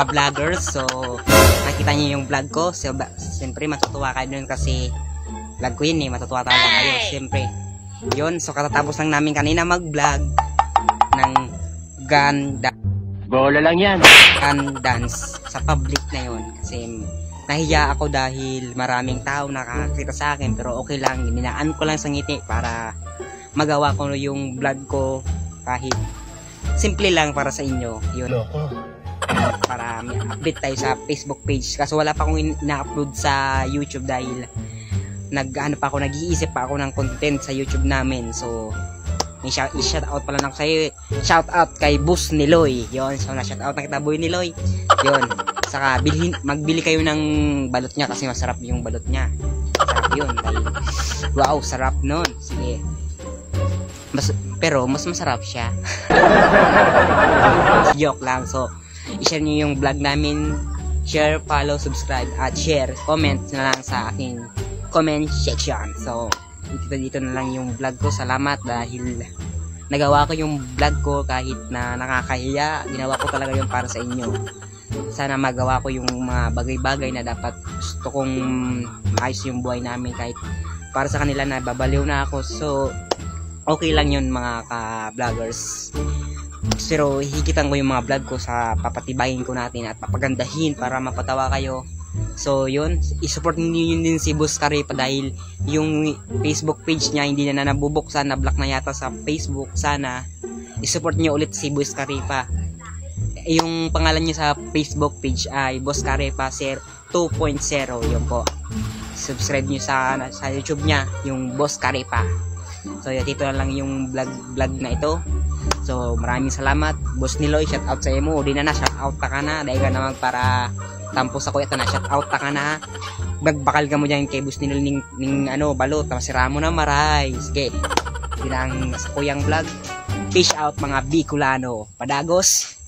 ka-vloggers. So, nakita niyo yung vlog ko. So, siyempre, matutuwa kayo dun kasi vlog ko yun eh. Matutuwa talaga kayo, siyempre. Yun, so katatapos lang namin kanina mag-vlog ng bola lang yan. gun dance sa public na yun. Kasi nahiya ako dahil maraming tao nakakita sa akin. Pero okay lang, ginaan ko lang sa ngiti para magawa ko yung vlog ko kahit simple lang para sa inyo. Yun. Para may update tayo sa Facebook page. Kasi wala pa akong ina-upload sa YouTube dahil nag-iisip pa ako ng content sa YouTube namin. So, may shout out pala lang sa'yo. Shout out kay Boss Niloy. Yun, so na-shout out na kita, Boy Niloy. Yun. Saka, magbili kayo ng balot niya kasi masarap yung balot niya. Sarap yun. Wow, sarap nun. Sige. Pero, mas masarap siya. Joke lang. So, i-share niyo yung vlog namin. Share, follow, subscribe, at share, comment na lang sa aking comment section. So, dito na lang yung vlog ko. Salamat dahil nagawa ko yung vlog ko kahit na nakakahiya. Ginawa ko talaga yung para sa inyo. Sana magawa ko yung mga bagay-bagay na dapat gusto kong maayos yung buhay namin kahit para sa kanila na babaliw na ako. So, okay lang yun mga ka-vloggers. Pero higitan ko yung mga vlog ko sa papatibayin ko natin at papagandahin para mapatawa kayo. So yun, isupport niyo yun din si Boss Karepa dahil yung Facebook page niya hindi na nabubuksan, na block na yata sa Facebook. Sana isupport niyo ulit si Boss Karepa. Yung pangalan niya sa Facebook page ay Boss Karepa 2.0. Yun po. Subscribe niyo sa YouTube niya, yung Boss Karepa. So yun, dito na lang yung vlog na ito. So maraming salamat Boss Niloy, shout out sa imo. Di na shout out ta ka na dahil ka naman para tampos ako ito na shout out ta ka na. Bagbakal ka mo dyan kay Boss Niloy ning ano balot, masira mo na maray. Sige, bilang sa kuyang vlog. Fish out mga Bicolano, padagos.